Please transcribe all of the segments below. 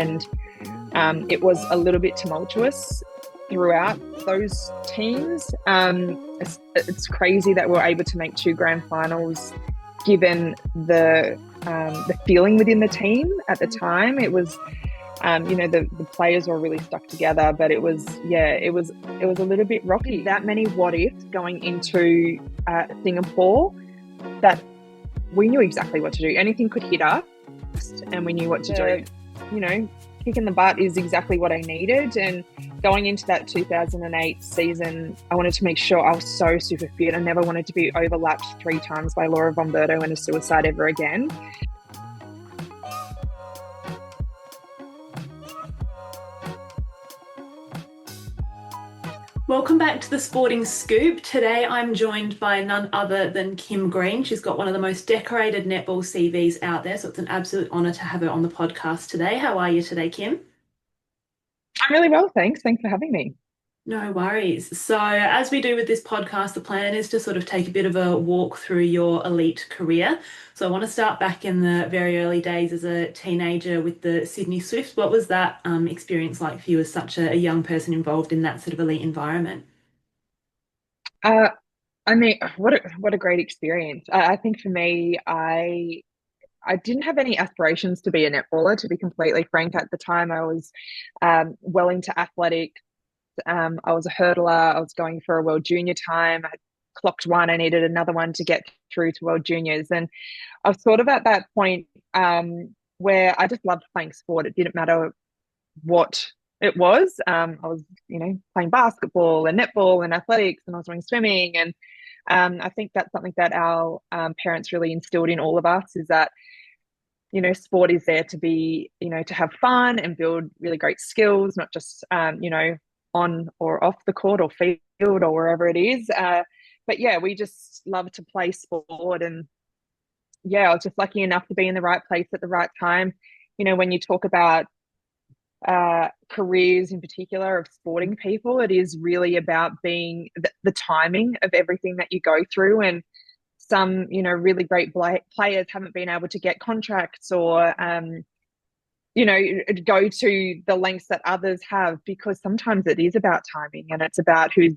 and it was a little bit tumultuous throughout those teams. It's crazy that we're able to make 2 grand finals given the feeling within the team at the time. It was the players were really stuck together, but it was a little bit rocky. That many what ifs going into Singapore that we knew exactly what to do. Anything could hit us and we knew what to do. Kicking the butt is exactly what I needed. And going into that 2008 season, I wanted to make sure I was so super fit. I never wanted to be overlapped 3 times by Laura von Berto and a suicide ever again. Welcome back to the Sporting Scoop. Today I'm joined by none other than Kim Green. She's got one of the most decorated netball CVs out there, so it's an absolute honour to have her on the podcast today. How are you today, Kim? I'm really well, thanks. Thanks for having me. No worries. So as we do with this podcast, the plan is to sort of take a bit of a walk through your elite career. So I want to start back in the very early days as a teenager with the Sydney Swifts. What was that experience like for you as such a young person involved in that sort of elite environment? What a great experience. I think for me, I didn't have any aspirations to be a netballer, to be completely frank. At the time, I was well into athletics. I was a hurdler. I was going for a World Junior time. I clocked one. I needed another one to get through to World Juniors. And I was sort of at that point where I just loved playing sport. It didn't matter what it was. I was, playing basketball and netball and athletics, and I was doing swimming. And I think that's something that our parents really instilled in all of us, is that sport is there to be, to have fun and build really great skills, not just, on or off the court or field or wherever it is. But yeah, we just love to play sport. And yeah, I was just lucky enough to be in the right place at the right time. When you talk about careers in particular of sporting people, it is really about being the timing of everything that you go through. And some, really great players haven't been able to get contracts or, go to the lengths that others have, because sometimes it is about timing, and it's about who's,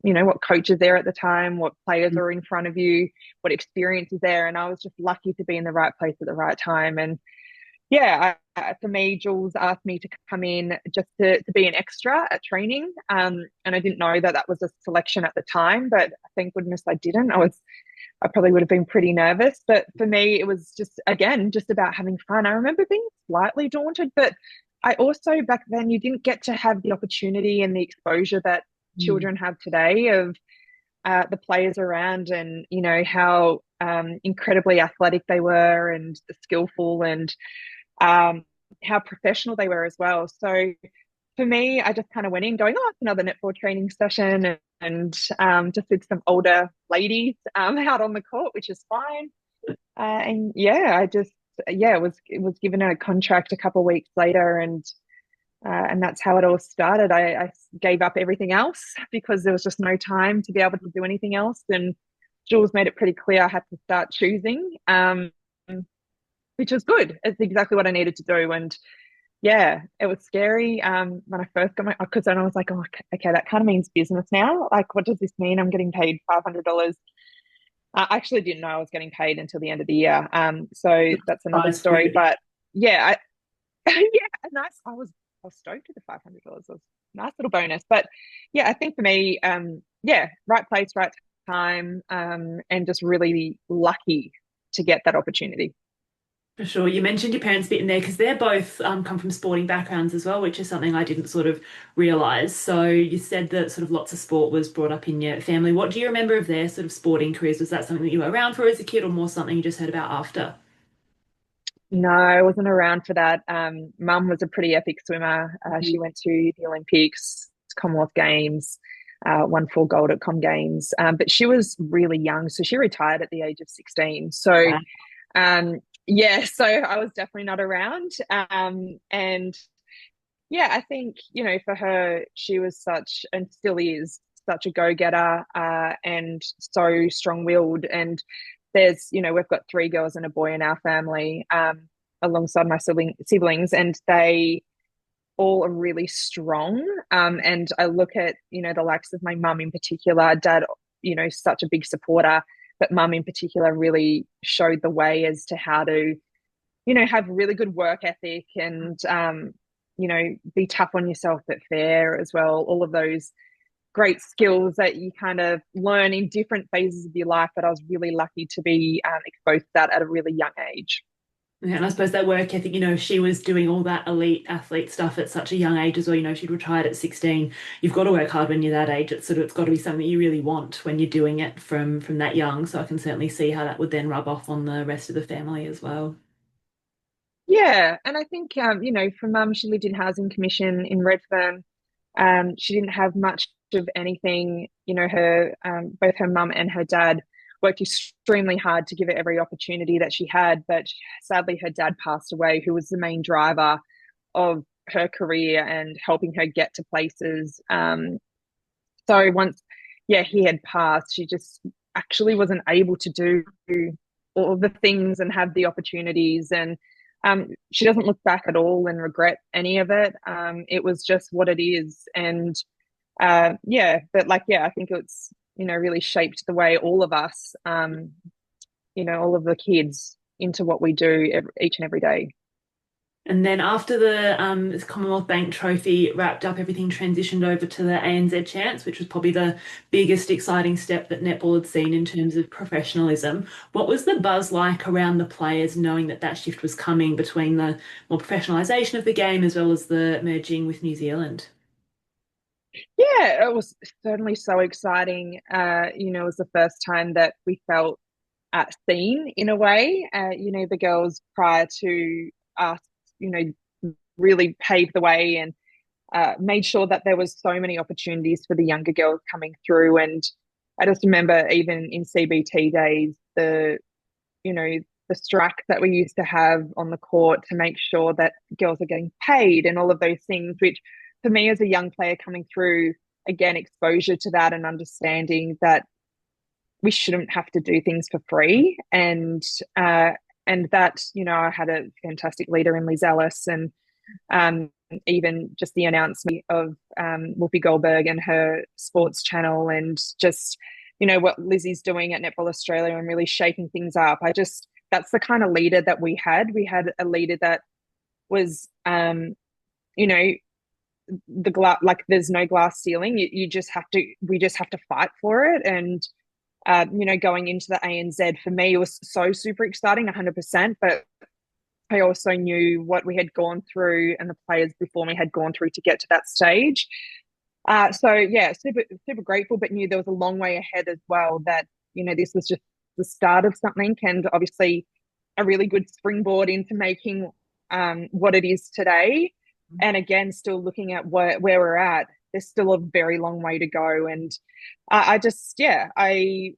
what coach is there at the time, what players are in front of you, what experience is there. And I was just lucky to be in the right place at the right time. And yeah, for me, Jules asked me to come in just to be an extra at training. And I didn't know that was a selection at the time, but thank goodness I didn't. I probably would have been pretty nervous, but for me, it was just about having fun. I remember being slightly daunted, but I also, back then, you didn't get to have the opportunity and the exposure that children have today of the players around, and, how incredibly athletic they were and skillful, and how professional they were as well. So for me, I just kind of went in going, oh, it's another netball training session, and just with some older ladies out on the court, which is fine. And yeah, it was given a contract a couple of weeks later, and that's how it all started. I gave up everything else because there was just no time to be able to do anything else. And Jules made it pretty clear I had to start choosing, which was good. It's exactly what I needed to do. And yeah, it was scary when I first got because then I was like, oh, okay, that kind of means business now. Like, what does this mean? I'm getting paid $500. I actually didn't know I was getting paid until the end of the year. So that's another story. But yeah, nice. I was stoked with the $500. It was a nice little bonus. But yeah, I think for me, right place, right time, and just really lucky to get that opportunity. For sure. You mentioned your parents a bit in there because they're both come from sporting backgrounds as well, which is something I didn't sort of realise. So you said that sort of lots of sport was brought up in your family. What do you remember of their sort of sporting careers? Was that something that you were around for as a kid, or more something you just heard about after? No, I wasn't around for that. Mum was a pretty epic swimmer. She went to the Olympics, Commonwealth Games, won 4 gold at Com Games. But she was really young, so she retired at the age of 16. So Wow. yeah, so I was definitely not around. And yeah, I think, for her, she was such, and still is, such a go-getter, and so strong-willed. And we've got 3 girls and a boy in our family. alongside my siblings, and they all are really strong. And I look at, the likes of my mum in particular, dad, such a big supporter, but mum in particular really showed the way as to how to, have really good work ethic and, be tough on yourself, but fair as well. All of those great skills that you kind of learn in different phases of your life. But I was really lucky to be exposed to that at a really young age. Yeah, and I suppose that work ethic, she was doing all that elite athlete stuff at such a young age as well. She'd retired at 16. You've got to work hard when you're that age. It's got to be something you really want when you're doing it from that young. So I can certainly see how that would then rub off on the rest of the family as well. Yeah, and I think for mum, she lived in housing commission in Redfern. She didn't have much of anything. Her both her mum and her dad worked extremely hard to give her every opportunity that she had, but sadly, her dad passed away, who was the main driver of her career and helping her get to places. So once, yeah, he had passed, she just actually wasn't able to do all of the things and have the opportunities. And she doesn't look back at all and regret any of it. It was just what it is. And yeah, but yeah, I think it's, really shaped the way all of us, all of the kids into what we do each and every day. And then after the Commonwealth Bank Trophy wrapped up, everything transitioned over to the ANZ Chance, which was probably the biggest exciting step that netball had seen in terms of professionalism. What was the buzz like around the players knowing that that shift was coming between the more professionalisation of the game as well as the merging with New Zealand? Yeah, it was certainly so exciting. It was the first time that we felt seen in a way. The girls prior to us, really paved the way and made sure that there was so many opportunities for the younger girls coming through. And I just remember even in CBT days, you know, the strike that we used to have on the court to make sure that girls are getting paid and all of those things, which for me as a young player coming through, again, exposure to that and understanding that we shouldn't have to do things for free. And that, I had a fantastic leader in Liz Ellis and um, even just the announcement of Whoopi Goldberg and her sports channel and just, what Lizzie's doing at Netball Australia and really shaking things up. That's the kind of leader that we had. We had a leader that was, you know, the glass, like there's no glass ceiling. We just have to fight for it. And, going into the ANZ for me it was so super exciting, 100%. But I also knew what we had gone through and the players before me had gone through to get to that stage. So yeah, super super grateful, but knew there was a long way ahead as well. That this was just the start of something, and obviously a really good springboard into making what it is today. And again, still looking at where we're at. There's still a very long way to go, and I just I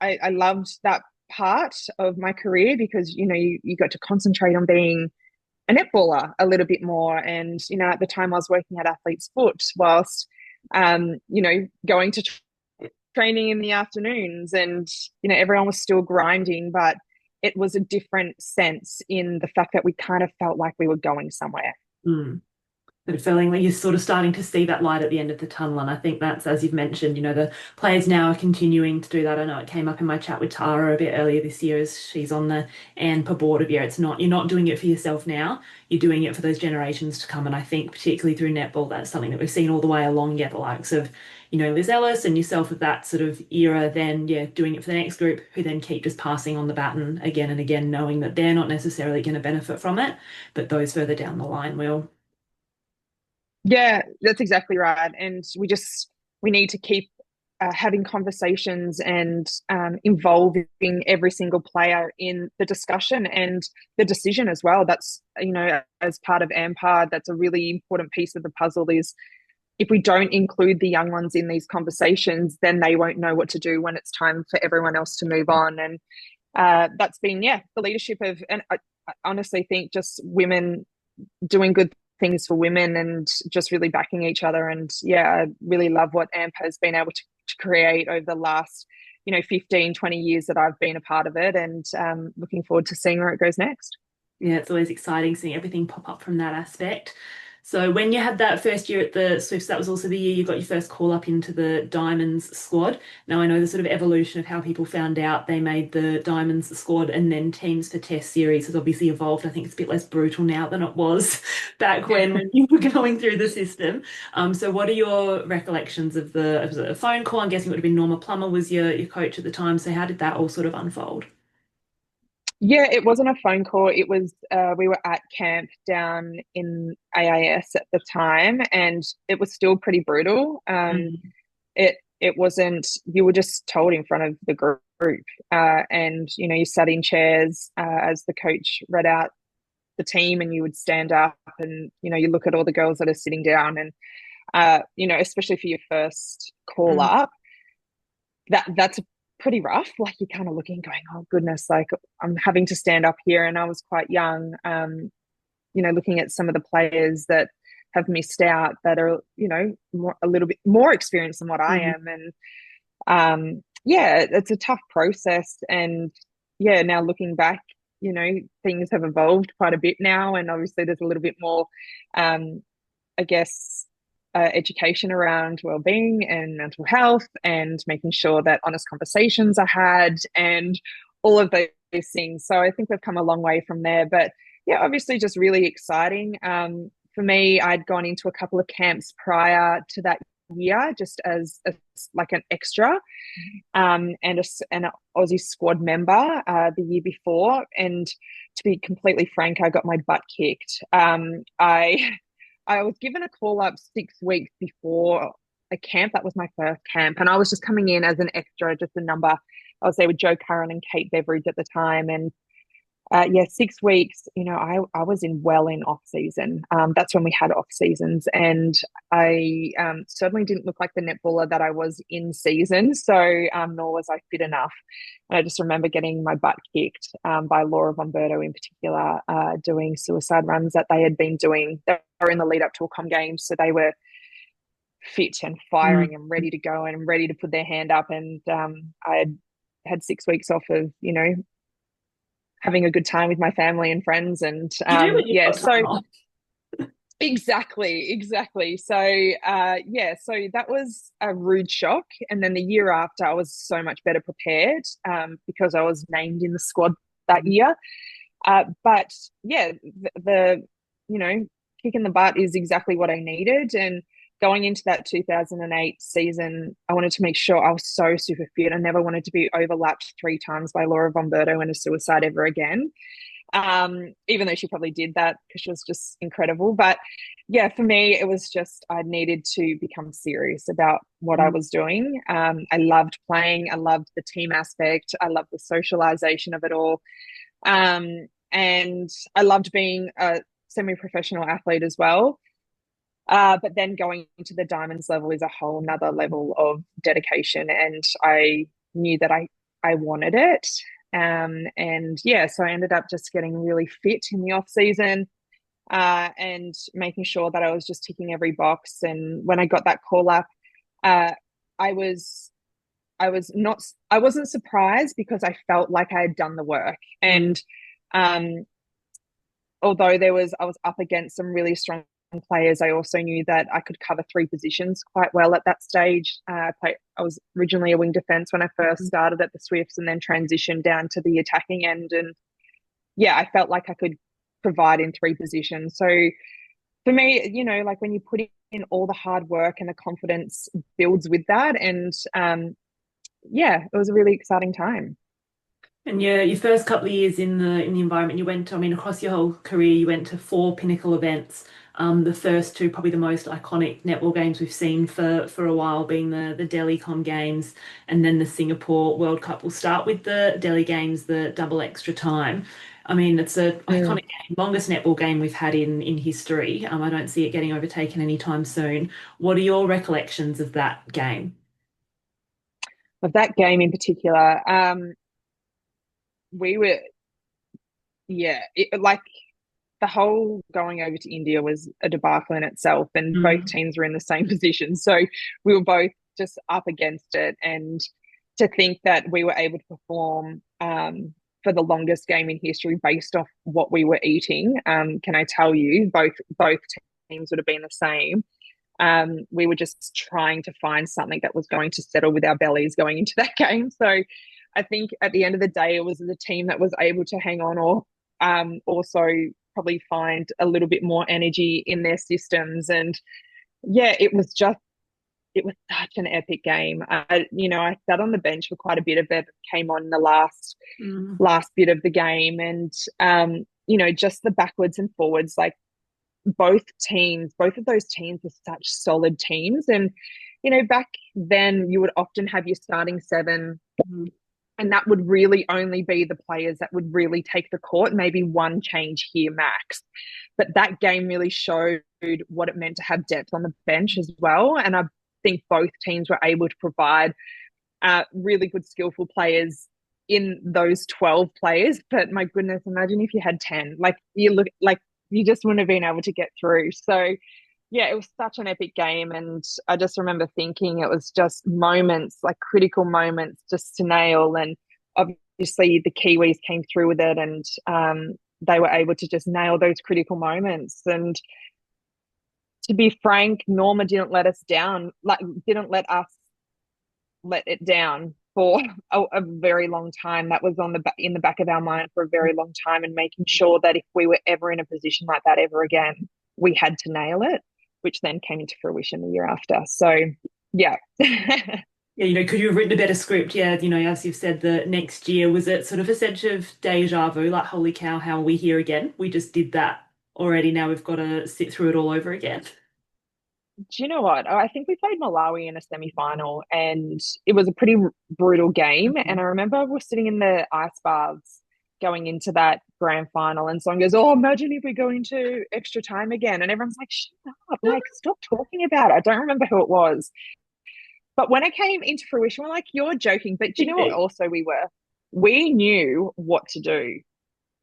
loved that part of my career because you got to concentrate on being a netballer a little bit more. And at the time I was working at Athlete's Foot whilst going to training in the afternoons, and everyone was still grinding, but it was a different sense in the fact that we kind of felt like we were going somewhere. Mm. But feeling like you're sort of starting to see that light at the end of the tunnel. And I think that's, as you've mentioned, the players now are continuing to do that. I know it came up in my chat with Tara a bit earlier this year as she's on the ANPA board of year. You're not doing it for yourself now, you're doing it for those generations to come. And I think particularly through netball, that's something that we've seen all the way along, the likes of, Liz Ellis and yourself of that sort of era, then doing it for the next group who then keep just passing on the baton again and again, knowing that they're not necessarily going to benefit from it, but those further down the line will. Yeah, that's exactly right. And we need to keep having conversations and involving every single player in the discussion and the decision as well. That's, as part of AMPAR, that's a really important piece of the puzzle is if we don't include the young ones in these conversations, then they won't know what to do when it's time for everyone else to move on. And that's been, the leadership of, and I honestly think just women doing good things for women and just really backing each other. And I really love what AMP has been able to create over the last 15, 20 years that I've been a part of it, and looking forward to seeing where it goes next. Yeah, it's always exciting seeing everything pop up from that aspect. So when you had that first year at the Swifts, that was also the year you got your first call up into the Diamonds squad. Now I know the sort of evolution of how people found out they made the Diamonds squad and then teams for Test series has obviously evolved. I think it's a bit less brutal now than it was back when you were going through the system. So what are your recollections of the phone call? I'm guessing it would have been Norma Plummer was your coach at the time. So how did that all sort of unfold? Yeah, it wasn't a phone call. It was we were at camp down in AIS at the time, and it was still pretty brutal. Mm, It wasn't. You were just told in front of the group, and you sat in chairs as the coach read out the team, and you would stand up, and you look at all the girls that are sitting down, and especially for your first call mm, up, that's pretty rough. Like you're kind of looking, going, "Oh goodness!" Like I'm having to stand up here, and I was quite young. Looking at some of the players that have missed out that are, a little bit more experienced than what I mm. am, and yeah, it's a tough process. And yeah, now looking back, things have evolved quite a bit now, and obviously there's a little bit more, um, I guess, education around well-being and mental health, and making sure that honest conversations are had, and all of those things. So I think we've come a long way from there. But yeah, obviously just really exciting. For me, I'd gone into a couple of camps prior to that year, just as like an extra, and an Aussie squad member the year before. And to be completely frank, I got my butt kicked. I was given a call up 6 weeks before a camp. That was my first camp, and I was just coming in as an extra, just a number. I was there with Joe Curran and Kate Beveridge at the time, and yeah, 6 weeks. I was in off season. That's when we had off seasons, and I certainly didn't look like the netballer that I was in season. So nor was I fit enough. And I just remember getting my butt kicked by Laura Bomberto in particular, doing suicide runs that they had been doing. They were in the lead up to a com game, so they were fit and Mm. firing and ready to go and ready to put their hand up. And I had 6 weeks off of having a good time with my family and friends. And You do when you've yeah, got time so off. exactly. So yeah, so that was a rude shock. And then the year after, I was so much better prepared because I was named in the squad that year. But yeah, the kick in the butt is exactly what I needed. And going into that 2008 season, I wanted to make sure I was so super fit. I never wanted to be overlapped 3 times by Laura Bomberto in a suicide ever again. Even though she probably did that because she was just incredible. But yeah, for me, it was just I needed to become serious about what I Mm. was doing. I loved playing. I loved the team aspect. I loved the socialization of it all. And I loved being a semi-professional athlete as well. But then going into the diamonds level is a whole nother level of dedication, and I knew that I wanted it. And yeah, so I ended up just getting really fit in the off season, and making sure that I was just ticking every box. And when I got that call up, uh, I was I wasn't surprised because I felt like I had done the work. Mm. And um, although I was up against some really strong players, I also knew that I could cover 3 positions quite well at that stage. I was originally a wing defense when I first started at the Swifts, and then transitioned down to the attacking end. And yeah, I felt like I could provide in 3 positions. So for me, like when you put in all the hard work, and the confidence builds with that. And yeah, it was a really exciting time. And your first couple of years in the environment you went to, I mean, across your whole career, you went to 4 pinnacle events. The first two, probably the most iconic netball games we've seen for a while, being the Delhi Com Games and then the Singapore World Cup. We'll start with the Delhi Games, the double extra time. I mean, it's an Mm. iconic game, longest netball game we've had in history. I don't see it getting overtaken anytime soon. What are your recollections of that game? Of that game in particular, we were, yeah, like the whole going over to India was a debacle in itself, and both Mm, teams were in the same position. So we were both just up against it. And to think that we were able to perform, for the longest game in history based off what we were eating. Can I tell you, both teams would have been the same. We were just trying to find something that was going to settle with our bellies going into that game. So I think at the end of the day, it was the team that was able to hang on, or also probably find a little bit more energy in their systems. And yeah, it was such an epic game. I sat on the bench for quite a bit of it, came on the last bit of the game, and just the backwards and forwards, like both of those teams were such solid teams. And back then you would often have your starting seven, and that would really only be the players that would really take the court, maybe one change here max. But that game really showed what it meant to have depth on the bench as well. And I think both teams were able to provide really good, skillful players in those 12 players. But my goodness, imagine if you had 10. You just wouldn't have been able to get through. So yeah, it was such an epic game. And I just remember thinking it was just moments, like critical moments just to nail. And obviously the Kiwis came through with it, and they were able to just nail those critical moments. And to be frank, Norma didn't let us down, didn't let us let it down for a very long time. That was in the back of our mind for a very long time, and making sure that if we were ever in a position like that ever again, we had to nail it, which then came into fruition the year after. So yeah. Yeah, could you have written a better script? Yeah, as you've said, the next year, was it sort of a sense of deja vu, like, holy cow, how are we here again? We just did that already. Now we've got to sit through it all over again. Do you know what? I think we played Malawi in a semi-final, and it was a pretty brutal game. And I remember we're sitting in the ice baths going into that grand final, and someone goes, "Oh, imagine if we go into extra time again." And everyone's like, "Shut up, like, stop talking about it." I don't remember who it was. But when it came into fruition, we're like, "You're joking." But do you know what also we were? We knew what to do,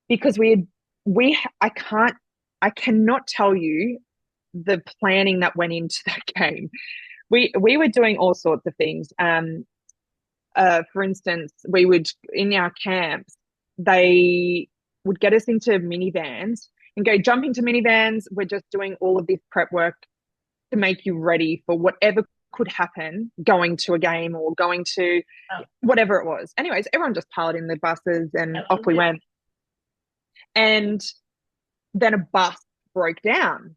because I cannot tell you the planning that went into that game. We were doing all sorts of things. For instance, we would, in our camps, they would get us into minivans and go, jump into minivans. We're just doing all of this prep work to make you ready for whatever could happen going to a game or going to whatever it was. Anyways, everyone just piled in the buses and off we went. And then a bus broke down.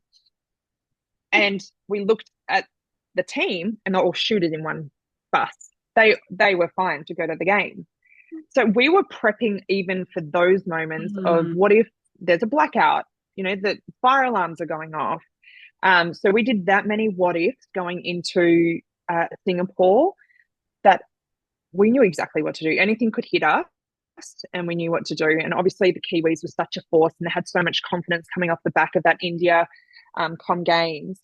And we looked at the team, and they're all shooters in one bus. They were fine to go to the game. So we were prepping even for those moments of what if there's a blackout, the fire alarms are going off. So we did that many what ifs going into Singapore, that we knew exactly what to do. Anything could hit us, and we knew what to do. And obviously the Kiwis were such a force, and they had so much confidence coming off the back of that India Com Games,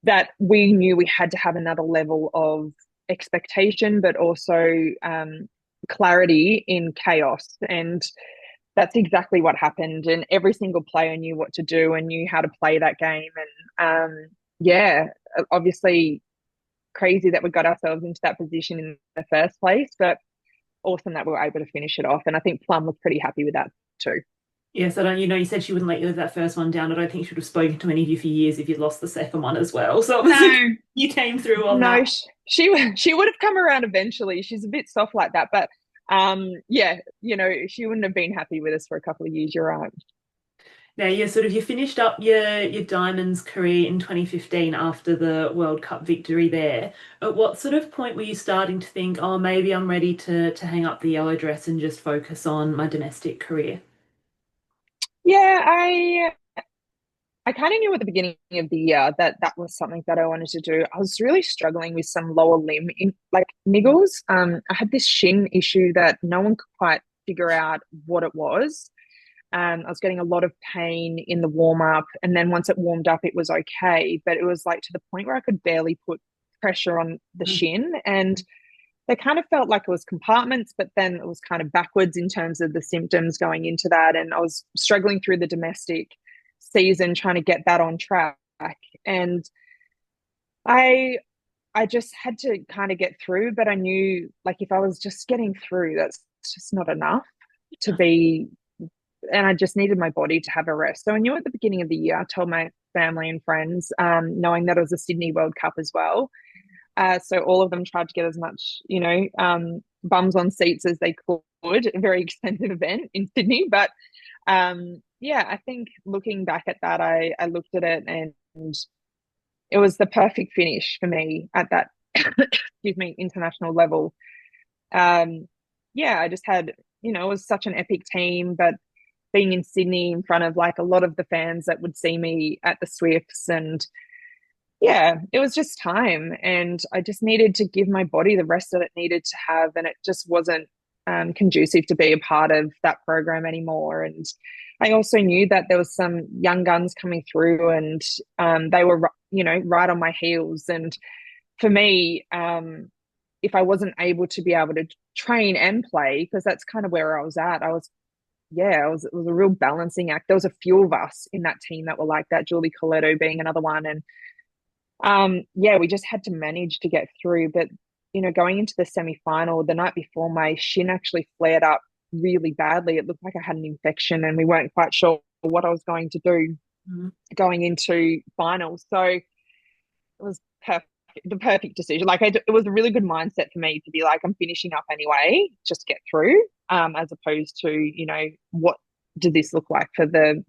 that we knew we had to have another level of expectation, but also clarity in chaos. And that's exactly what happened. And every single player knew what to do and knew how to play that game. And yeah, obviously crazy that we got ourselves into that position in the first place, but awesome that we were able to finish it off. And I think Plum was pretty happy with that too. Yes, I don't, you said she wouldn't let you live that first one down. I don't think she would have spoken to any of you for years if you'd lost the second one as well. So No, you came through on no, that. she would have come around eventually. She's a bit soft like that, but yeah, she wouldn't have been happy with us for a couple of years. You're right. Now you finished up your Diamonds career in 2015 after the World Cup victory there. At what sort of point were you starting to think, oh, maybe I'm ready to hang up the yellow dress and just focus on my domestic career? Yeah, I kind of knew at the beginning of the year that that was something that I wanted to do. I was really struggling with some lower limb niggles. I had this shin issue that no one could quite figure out what it was. I was getting a lot of pain in the warm up, and then once it warmed up, it was okay. But it was like to the point where I could barely put pressure on the shin, and they kind of felt like it was compartments, but then it was kind of backwards in terms of the symptoms going into that. And I was struggling through the domestic season trying to get that on track. And I I just had to kind of get through, but I knew like if I was just getting through, that's just not enough. to be, and I just needed my body to have a rest. So I knew at the beginning of the year, I told my family and friends, knowing that it was a Sydney World Cup as well. So all of them tried to get as much, bums on seats as they could. A very expensive event in Sydney, but yeah, I think looking back at that, I looked at it and it was the perfect finish for me at that, excuse me, international level. Um, yeah, I just had, it was such an epic team, but being in Sydney in front of like a lot of the fans that would see me at the Swifts, and yeah, it was just time. And I just needed to give my body the rest that it needed to have. And it just wasn't conducive to be a part of that program anymore. And I also knew that there was some young guns coming through, and they were, right on my heels. And for me, if I wasn't able to be able to train and play, because that's kind of where I was at, it was a real balancing act. There was a few of us in that team that were like that, Julie Coletto being another one. And yeah, we just had to manage to get through. But, going into the semi-final, the night before, my shin actually flared up really badly. It looked like I had an infection and we weren't quite sure what I was going to do going into finals. So it was the perfect decision. Like it was a really good mindset for me to be like, I'm finishing up anyway, just get through, as opposed to, what did this look like for the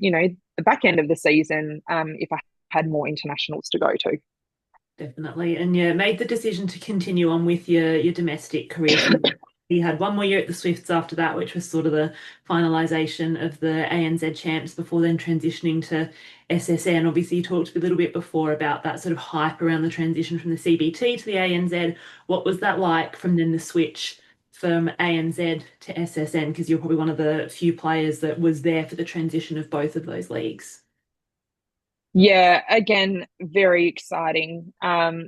back end of the season, if I had more internationals to go to. Definitely. And yeah, made the decision to continue on with your domestic career. So you had one more year at the Swifts after that, which was sort of the finalisation of the ANZ champs before then transitioning to SSN. Obviously, you talked a little bit before about that sort of hype around the transition from the CBT to the ANZ. What was that like from then the switch from ANZ to SSN? Because you're probably one of the few players that was there for the transition of both of those leagues. Yeah, again, very exciting.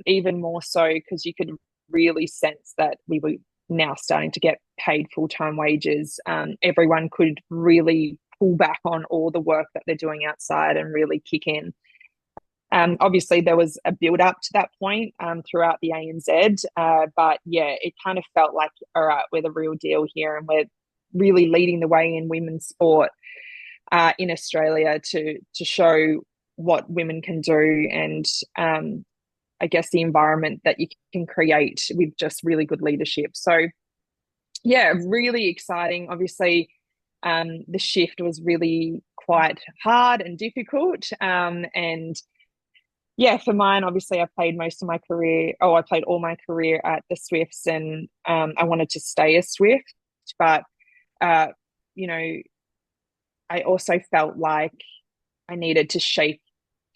Even more so because you could really sense that we were now starting to get paid full-time wages. Everyone could really pull back on all the work that they're doing outside and really kick in. Obviously, there was a build up to that point throughout the ANZ, but yeah, it kind of felt like, all right, we're the real deal here, and we're really leading the way in women's sport in Australia to show what women can do, and I guess the environment that you can create with just really good leadership. So yeah, really exciting. Obviously, the shift was really quite hard and difficult, and yeah, for mine, obviously, I played most of my career. Oh, I played all my career at the Swifts, and I wanted to stay a Swift, but uh, you know, I also felt like I needed to shake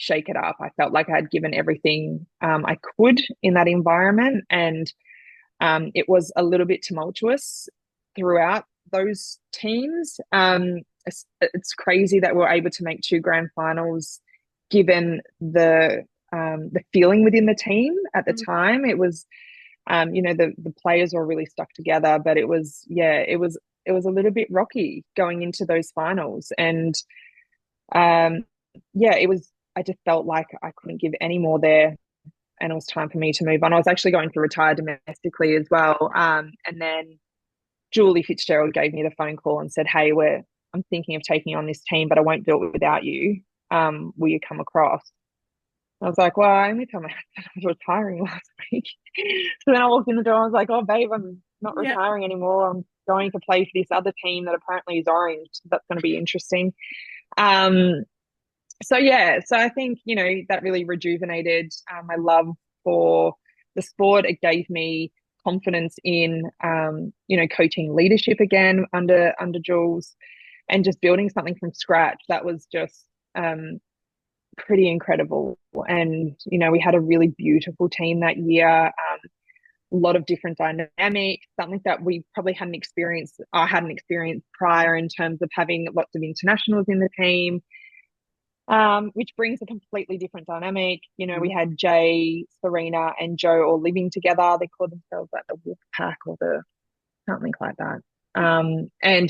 it up. I felt like I had given everything I could in that environment, and it was a little bit tumultuous throughout those teams. It's crazy that we're able to make two grand finals, given the feeling within the team at the time. It was, the players were really stuck together, but it was a little bit rocky going into those finals, and um, yeah, it was. I just felt like I couldn't give any more there, and it was time for me to move on. I was actually going to retire domestically as well, and then Julie Fitzgerald gave me the phone call and said, "Hey, I'm thinking of taking on this team, but I won't do it without you. Will you come across?" I was like, "Well, I only told my husband I was retiring last week." So then I walked in the door. I was like, "Oh, babe, I'm not Yeah. retiring anymore. I'm going to play for this other team that apparently is orange. That's going to be interesting." Um, so yeah, so I think, that really rejuvenated my love for the sport. It gave me confidence in, coaching leadership again under Jules, and just building something from scratch. That was just pretty incredible. And, we had a really beautiful team that year. A lot of different dynamics, something that we probably hadn't experienced. I hadn't experienced prior, in terms of having lots of internationals in the team, which brings a completely different dynamic. We had Jay, Serena, and Joe all living together. They called themselves like the Wolf Pack or the something like that.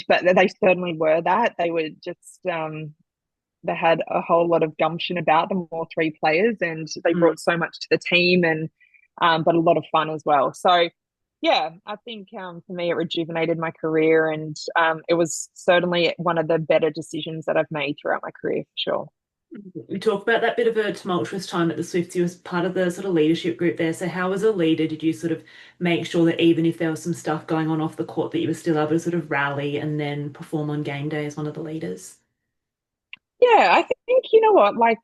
But they certainly were that. They were just they had a whole lot of gumption about them, all three players, and they brought so much to the team, and but a lot of fun as well. So Yeah, I think for me it rejuvenated my career, and it was certainly one of the better decisions that I've made throughout my career for sure. We talk about that bit of a tumultuous time at the Swifts. You was part of the sort of leadership group there. So how as a leader did you sort of make sure that even if there was some stuff going on off the court that you were still able to sort of rally and then perform on game day as one of the leaders? Yeah, I think you know what, like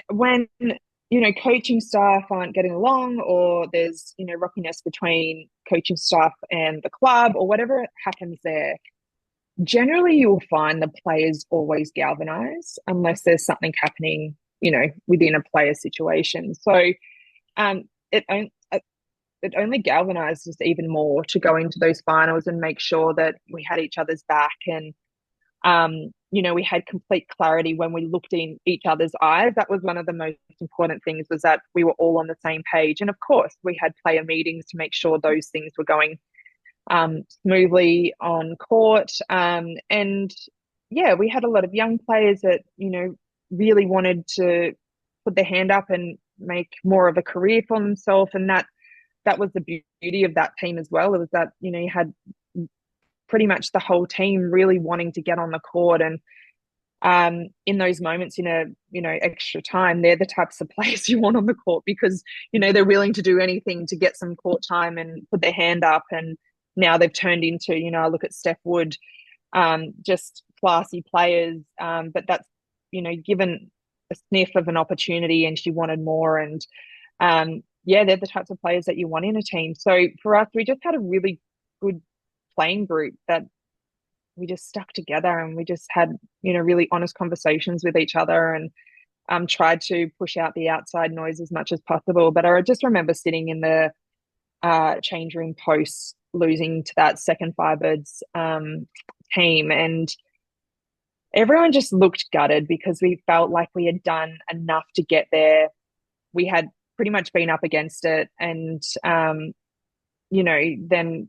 when coaching staff aren't getting along, or there's rockiness between coaching staff and the club, or whatever happens there, generally you'll find the players always galvanize unless there's something happening within a player situation. So um it it only galvanized us even more to go into those finals and make sure that we had each other's back, and we had complete clarity when we looked in each other's eyes. That was one of the most important things, was that we were all on the same page. And of course, we had player meetings to make sure those things were going smoothly on court. And yeah, we had a lot of young players that, really wanted to put their hand up and make more of a career for themselves. And that was the beauty of that team as well. It was that, you had pretty much the whole team really wanting to get on the court. And in those moments, extra time, they're the types of players you want on the court, because they're willing to do anything to get some court time and put their hand up. And now they've turned into, I look at Steph Wood, just classy players, but that's given a sniff of an opportunity, and she wanted more. And yeah, they're the types of players that you want in a team. So for us, we just had a really good playing group that we just stuck together, and we just had really honest conversations with each other, and tried to push out the outside noise as much as possible. But I just remember sitting in the change room post, losing to that second Firebirds team, and everyone just looked gutted because we felt like we had done enough to get there. We had pretty much been up against it, and then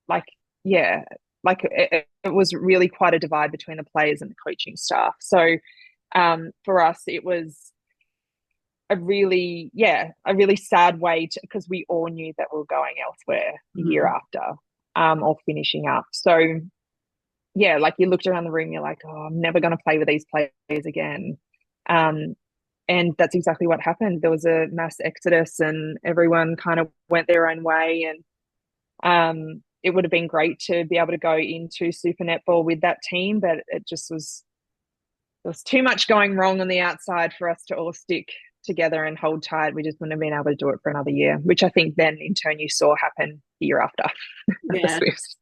like yeah, like it was really quite a divide between the players and the coaching staff. So for us, it was a really sad way to, because we all knew that we were going elsewhere the year Mhm. after, or finishing up. So yeah, like you looked around the room, you're like, oh, I'm never going to play with these players again. Um, and that's exactly what happened. There was a mass exodus, and everyone kind of went their own way. And it would have been great to be able to go into Super Netball with that team, but it just was there was too much going wrong on the outside for us to all stick together and hold tight. We just wouldn't have been able to do it for another year, which I think then in turn you saw happen the year after at the Yeah. Swifts.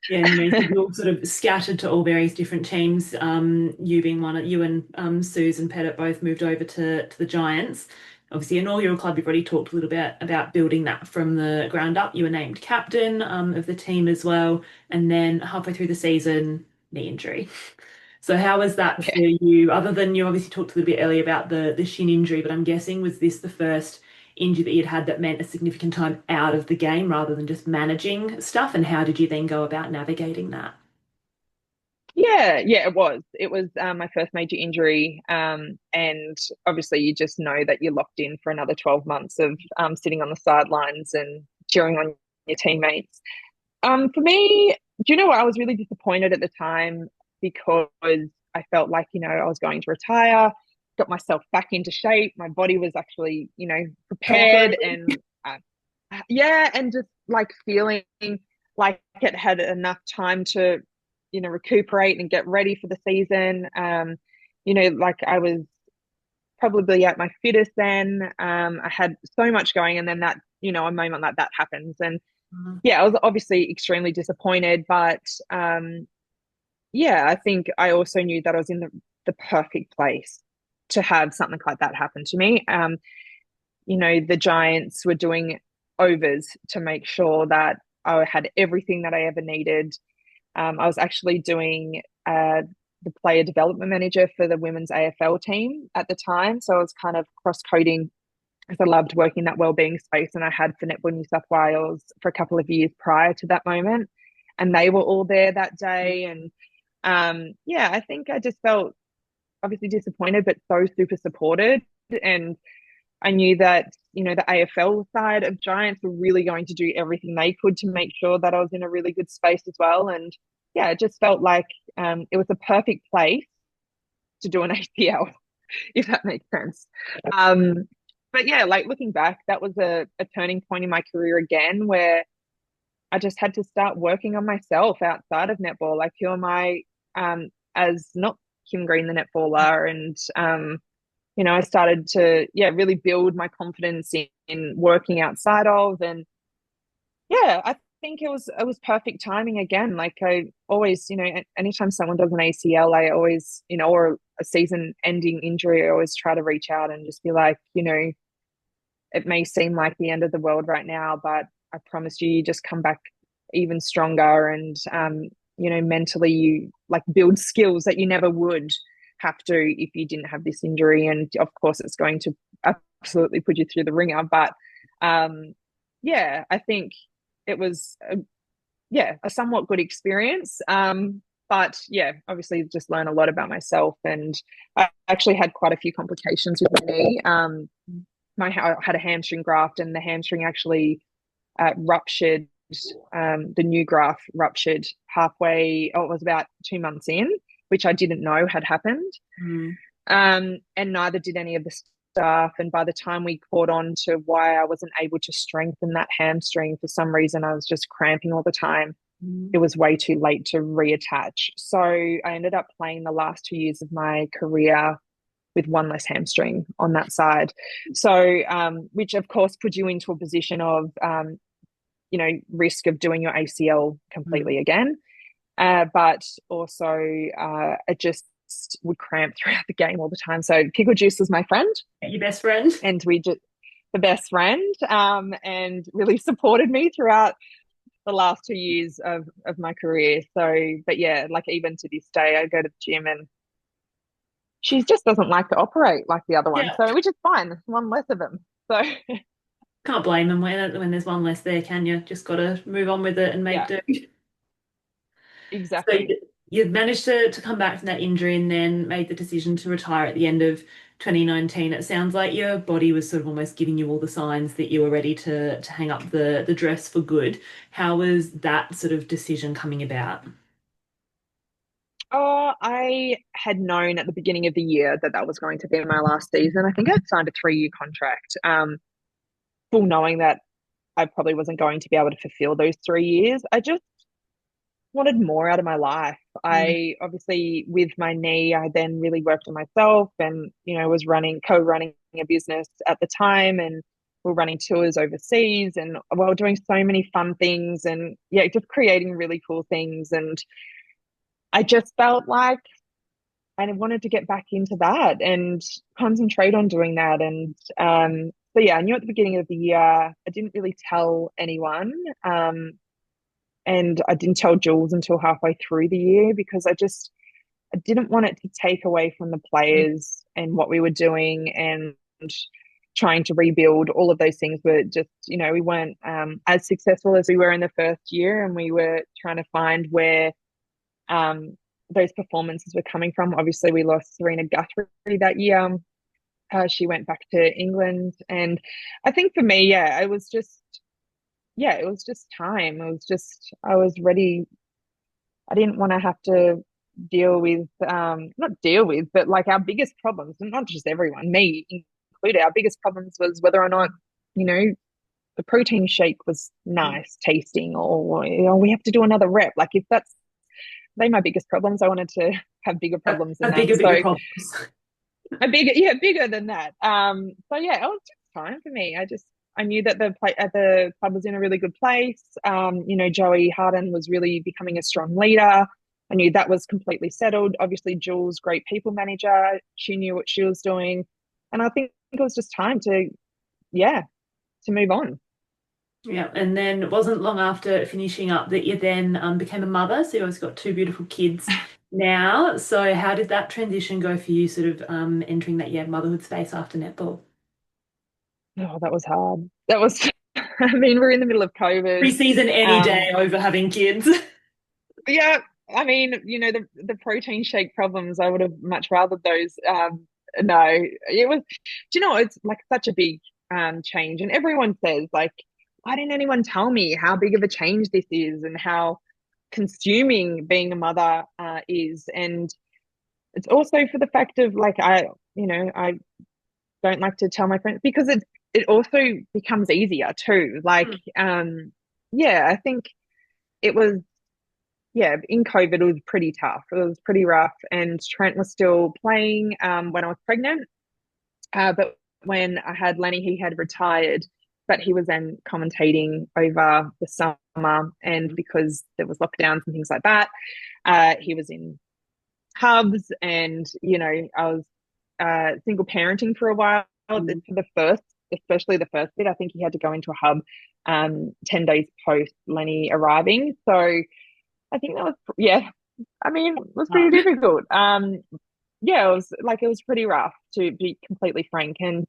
Yeah, and you said you all sort of scattered to all various different teams. You being one, you and Suze and Pettit both moved over to the Giants. Obviously, in all your club, you've already talked a little bit about building that from the ground up. You were named captain of the team as well, and then halfway through the season, knee injury. So how was that for Yeah. you? Other than you obviously talked a little bit earlier about the shin injury, but I'm guessing was this the first injury that you'd had that meant a significant time out of the game rather than just managing stuff? And how did you then go about navigating that? Yeah, it was. It was my first major injury. And obviously, you just know that you're locked in for another 12 months of sitting on the sidelines and cheering on your teammates. For me, do you know what? I was really disappointed at the time, because I felt like, I was going to retire, got myself back into shape. My body was actually, prepared, Cooperating. and yeah, and just like feeling like it had enough time to, recuperate and get ready for the season. Like I was probably at my fittest then. I had so much going, and then that, a moment like that happens. And Mhm. yeah, I was obviously extremely disappointed, but yeah, I think I also knew that I was in the perfect place to have something like that happen to me. The Giants were doing overs to make sure that I had everything that I ever needed. I was actually doing the player development manager for the women's AFL team at the time. So I was kind of cross coding, because I loved working that wellbeing space, and I had for Netball New South Wales for a couple of years prior to that moment, and they were all there that day. And yeah, I think I just felt obviously disappointed, but so super supported. And I knew that, the AFL side of Giants were really going to do everything they could to make sure that I was in a really good space as well. And yeah, it just felt like it was a perfect place to do an ACL, if that makes sense. Um, but yeah, like looking back, that was a turning point in my career again, where I just had to start working on myself outside of netball. Like, who am I as not Kim Green, the netballer? And, I started to, yeah, really build my confidence in working outside of. And yeah, I think it was perfect timing again. Like I always, anytime someone does an ACL, I always, or a season ending injury, I always try to reach out and just be like, it may seem like the end of the world right now, but I promise you just come back even stronger. And mentally you like build skills that you never would have to if you didn't have this injury. And of course it's going to absolutely put you through the ringer. But yeah, I think it was a somewhat good experience. But yeah, obviously just learn a lot about myself. And I actually had quite a few complications with my knee. I had a hamstring graft, and the hamstring actually ruptured. The new graft ruptured halfway. Oh, it was about 2 months in, which I didn't know had happened. Mm. And neither did any of the staff. And by the time we caught on to why I wasn't able to strengthen that hamstring, for some reason I was just cramping all the time. It was way too late to reattach. So I ended up playing the last 2 years of my career with one less hamstring on that side. So, which of course put you into a position of, risk of doing your ACL completely again. But also, it just would cramp throughout the game all the time. So Pickle Juice was my friend. Your best friend? And we just, the best friend, and really supported me throughout the last 2 years of my career. So, but yeah, like even to this day, I go to the gym and she just doesn't like to operate like the other one. Yeah. So, which is fine. One less of them. So, Can't blame them when there's one less there, can you? Just got to move on with it and make yeah, do. So exactly. you managed to come back from that injury and then made the decision to retire at the end of 2019. It sounds like your body was sort of almost giving you all the signs that you were ready to hang up the dress for good. How was that sort of decision coming about? Oh, I had known at the beginning of the year that that was going to be my last season. I think I'd signed a 3-year contract, full knowing that I probably wasn't going to be able to fulfill those 3 years. I just wanted more out of my life. Mm. I obviously, with my knee, I then really worked on myself and, was co-running a business at the time, and we're running tours overseas, and while doing so many fun things, and yeah, just creating really cool things. And I just felt like I wanted to get back into that and concentrate on doing that. And so yeah, I knew at the beginning of the year. I didn't really tell anyone. And I didn't tell Jules until halfway through the year, because I didn't want it to take away from the players and what we were doing, and trying to rebuild. All of those things were just, we weren't as successful as we were in the first year, and we were trying to find where those performances were coming from. Obviously, we lost Serena Guthrie that year. She went back to England. And I think for me, yeah, it was just time. I was ready. I didn't want to have to deal with, not deal with, but like our biggest problems, and not just everyone, me included, our biggest problems was whether or not, you know, the protein shake was nice tasting, or, we have to do another rep. Like if they my biggest problems, I wanted to have bigger problems than A that. bigger So problems. bigger than that. So yeah, it was just time for me. I knew that the club was in a really good place. Joey Harden was really becoming a strong leader. I knew that was completely settled. Obviously, Jules, great people manager. She knew what she was doing. And I think it was just time to move on. Yeah, and then it wasn't long after finishing up that you then became a mother. So you always got two beautiful kids now. So how did that transition go for you, sort of entering that motherhood space after netball? Oh, that was hard. That was, I mean, we're in the middle of COVID. Pre-season any Um, day over having kids. yeah, I mean, the protein shake problems, I would have much rather those No, it was, do you know, it's like such a big change. And everyone says, like, why didn't anyone tell me how big of a change this is and how consuming being a mother is? And it's also for the fact of like, I don't like to tell my friends because it also becomes easier too. Like, Mm. yeah, I think it was, yeah, in COVID, it was pretty tough. It was pretty rough. And Trent was still playing when I was pregnant. But when I had Lenny, he had retired, but he was then commentating over the summer. And because there was lockdowns and things like that, he was in hubs. And, I was single parenting for a while. For the first, especially the first bit, I think he had to go into a hub 10 days post Lenny arriving. So I think that was, yeah, I mean, it was pretty difficult. Yeah, it was pretty rough to be completely frank. And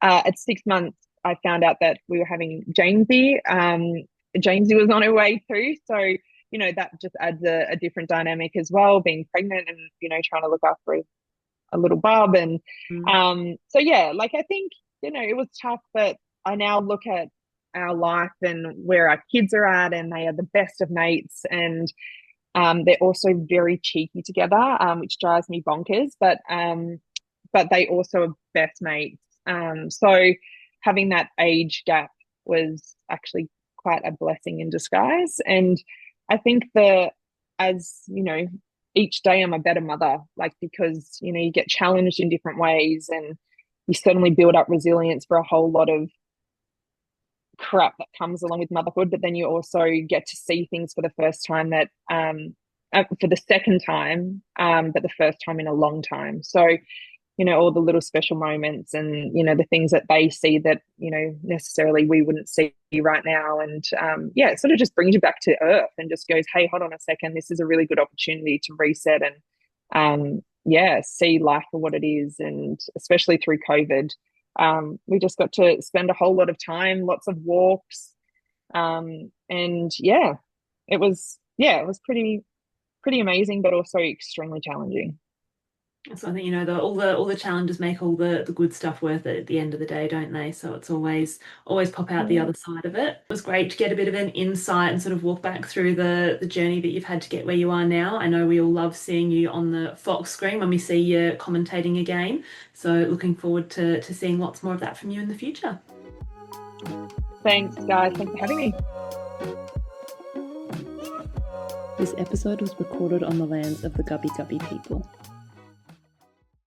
at 6 months, I found out that we were having Jamesy. Jamesy was on her way too. So, that just adds a different dynamic as well, being pregnant and, trying to look after a little bub. And so, yeah, like I think, it was tough, but I now look at our life and where our kids are at, and they are the best of mates. And they're also very cheeky together, which drives me bonkers. But they also are best mates. So having that age gap was actually quite a blessing in disguise. And I think that as each day I'm a better mother, like because you get challenged in different ways, and you certainly build up resilience for a whole lot of crap that comes along with motherhood, but then you also get to see things for the first time that for the second time, but the first time in a long time. So, all the little special moments and, the things that they see that, necessarily we wouldn't see right now. And yeah, it sort of just brings you back to earth and just goes, hey, hold on a second, this is a really good opportunity to reset and yeah, see life for what it is. And especially through COVID, we just got to spend a whole lot of time, lots of walks. And it was pretty amazing, but also extremely challenging. So I think all the challenges make all the good stuff worth it at the end of the day, don't they? So it's always pop out the Yeah. other side of it. It was great to get a bit of an insight and sort of walk back through the journey that you've had to get where you are now. I know we all love seeing you on the Fox screen when we see you commentating again. So looking forward to seeing lots more of that from you in the future. Thanks, guys. Thanks for having me. This episode was recorded on the lands of the Gubbi Gubbi people.